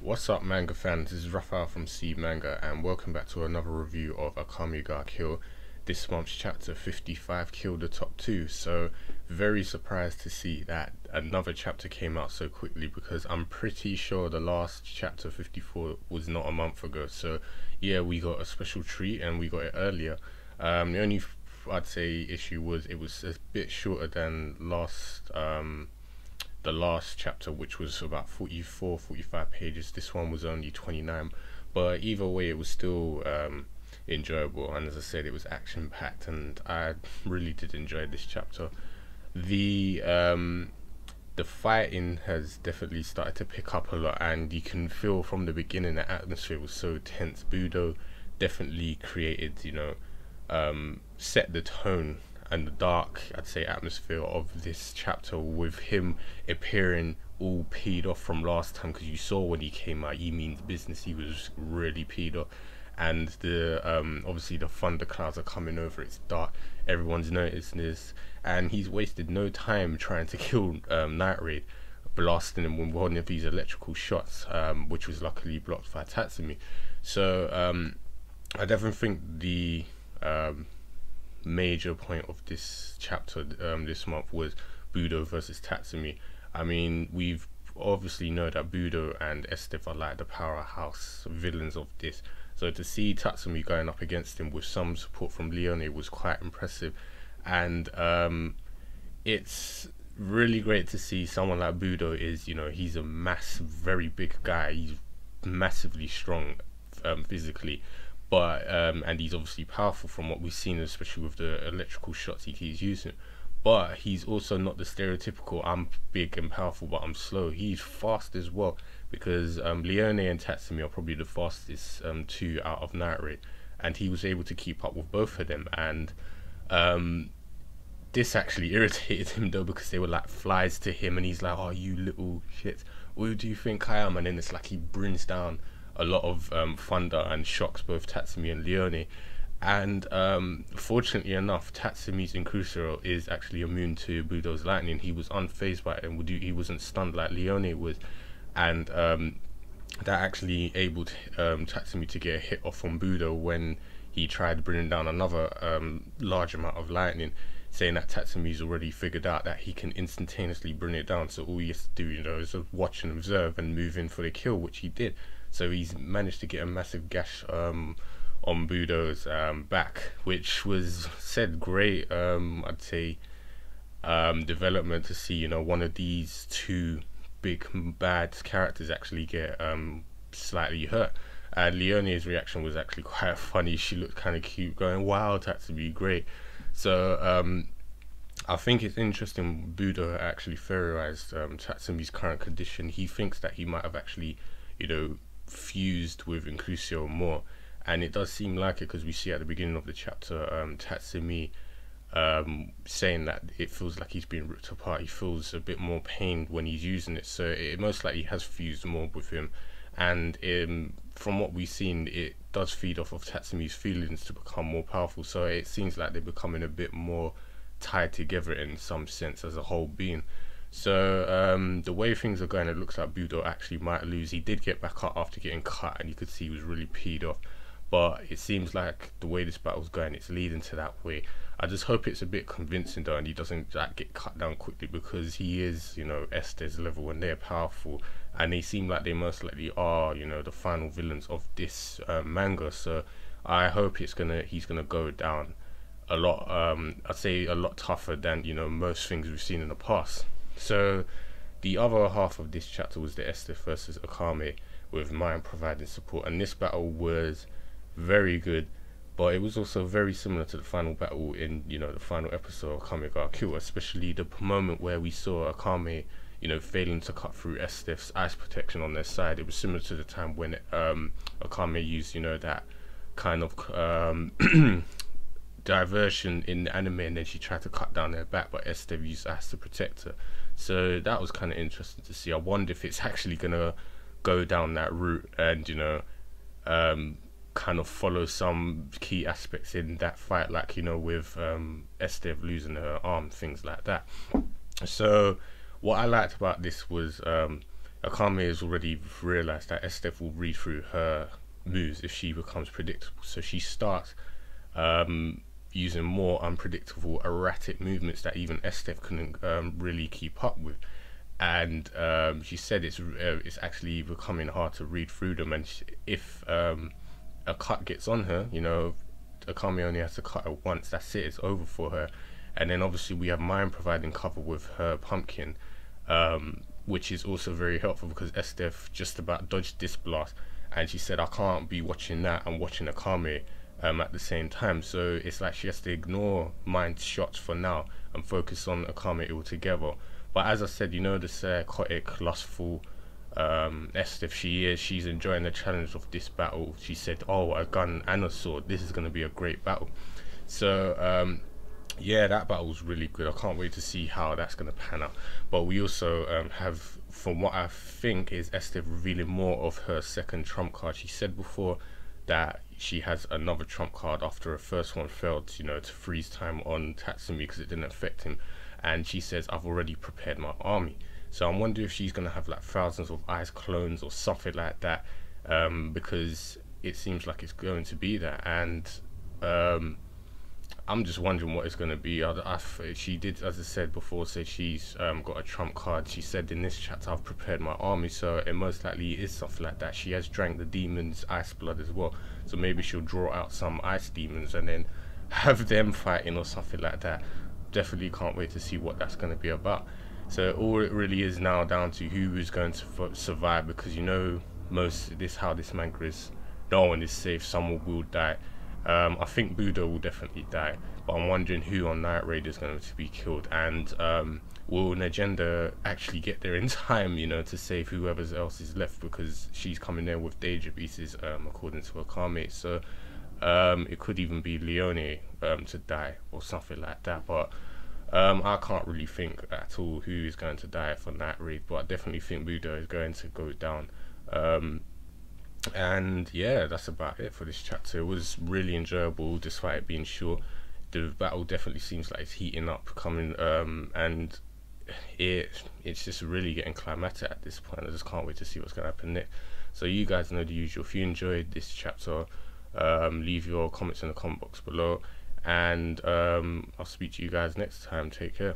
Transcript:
What's up, manga fans? This is Raphael from C Manga, and welcome back to another review of Akame ga Kill. This month's chapter 55, Kill the Top 2. So, very surprised to see that another chapter came out so quickly, because I'm pretty sure the last chapter 54 was not a month ago. So, yeah, we got a special treat, and we got it earlier. The only, I'd say, issue was it was a bit shorter than the last chapter, which was about 45 pages. This one was only 29, but either way it was still enjoyable, and as I said, it was action packed, and I really did enjoy this chapter. The fighting has definitely started to pick up a lot, and you can feel from the beginning the atmosphere was so tense. Budou definitely created, set the tone and the dark, I'd say, atmosphere of this chapter, with him appearing all peed off from last time, because you saw when he came out, he means business, he was really peed off, and the obviously the thunderclouds are coming over, it's dark, everyone's noticing this, and he's wasted no time trying to kill Night Raid, blasting him with one of these electrical shots, which was luckily blocked by Tatsumi. So I definitely think the major point of this chapter this month was Budou versus Tatsumi. I mean, we've obviously know that Budou and Esdeath are like the powerhouse villains of this, so to see Tatsumi going up against him with some support from Leone was quite impressive. And it's really great to see someone like Budou is, he's a very big guy, he's massively strong physically, but and he's obviously powerful from what we've seen, especially with the electrical shots he keeps using, but he's also not the stereotypical I'm big and powerful but I'm slow. He's fast as well, because Leone and Tatsumi are probably the fastest two out of Night Raid, and he was able to keep up with both of them. And this actually irritated him though, because they were like flies to him, and he's like, oh, you little shit, who do you think I am? And then it's like he brings down a lot of thunder and shocks both Tatsumi and Leone. And fortunately enough, Tatsumi's Incrucio is actually immune to Budou's lightning. He was unfazed by it, and he wasn't stunned like Leone was, and that actually enabled Tatsumi to get a hit off on Budou when he tried bringing down another large amount of lightning, saying that Tatsumi's already figured out that he can instantaneously bring it down, so all he has to do, is just watch and observe and move in for the kill, which he did. So he's managed to get a massive gash on Budou's back, which was said great, I'd say, development to see, one of these two big bad characters actually get slightly hurt. And Leone's reaction was actually quite funny. She looked kind of cute, going, wow, Tatsumi, great. So I think it's interesting Budou actually theorized Tatsumi's current condition. He thinks that he might have actually, fused with Incrucio more, and it does seem like it, because we see at the beginning of the chapter Tatsumi saying that it feels like he's being ripped apart. He feels a bit more pain when he's using it, so it most likely has fused more with him. And from what we've seen, it does feed off of Tatsumi's feelings to become more powerful, so it seems like they're becoming a bit more tied together in some sense as a whole being. So the way things are going, it looks like Budou actually might lose. He did get back up after getting cut, and you could see he was really peed off, but it seems like the way this battle's going, it's leading to that way. I just hope it's a bit convincing though, and he doesn't get cut down quickly, because he is, Estes level, and they're powerful, and they seem like they most likely are, the final villains of this manga. So I hope he's gonna go down a lot, I'd say a lot tougher than most things we've seen in the past. So the other half of this chapter was the Esdeath versus Akame, with Mine providing support, and this battle was very good, but it was also very similar to the final battle in the final episode of Akame ga Kill, especially the moment where we saw Akame failing to cut through Esdeath's ice protection on their side. It was similar to the time when Akame used that kind of diversion in the anime, and then she tried to cut down their back, but Esdeath used ice to protect her. So that was kind of interesting to see. I wonder if it's actually gonna go down that route and kind of follow some key aspects in that fight, like with Esdeath losing her arm, things like that. So what I liked about this was Akame has already realised that Esdeath will read through her moves if she becomes predictable. So she starts using more unpredictable, erratic movements that even Esdeath couldn't really keep up with. And she said it's actually becoming hard to read through them. And if a cut gets on her, you know, Akame only has to cut her once. That's it. It's over for her. And then obviously we have Mine providing cover with her pumpkin, which is also very helpful because Esdeath just about dodged this blast, and she said I can't be watching that and watching Akame at the same time. So it's like she has to ignore Mine's shots for now and focus on Akame altogether. But as I said, you know, the psychotic, lustful Esdeath she's enjoying the challenge of this battle. She said, oh, a gun and a sword, this is going to be a great battle. So yeah, that battle was really good. I can't wait to see how that's going to pan out. But we also have, from what I think, is Esdeath revealing more of her second trump card. She said before that she has another trump card after her first one failed, you know, to freeze time on Tatsumi because it didn't affect him. And she says, I've already prepared my army. So I'm wondering if she's going to have like thousands of ice clones or something like that, because it seems like it's going to be that. And I'm just wondering what it's going to be. She did, as I said before, say she's got a trump card. She said in this chapter, I've prepared my army, so it most likely is something like that. She has drank the demon's ice blood as well, so maybe she'll draw out some ice demons and then have them fighting or something like that. Definitely can't wait to see what that's going to be about. So all it really is now down to who is going to survive, because you know how this manga is. No one is safe. Someone will die. I think Budou will definitely die, but I'm wondering who on Night Raid is going to be killed, and will Negenda actually get there in time, you know, to save whoever else is left, because she's coming there with danger pieces, according to Akame. So it could even be Leone to die or something like that, but I can't really think at all who is going to die for Night Raid, but I definitely think Budou is going to go down. And yeah, that's about it for this chapter. It was really enjoyable despite it being short. The battle definitely seems like it's heating up, and it's just really getting climactic at this point. I just can't wait to see what's going to happen next. So you guys know the usual. If you enjoyed this chapter, leave your comments in the comment box below, and I'll speak to you guys next time. Take care.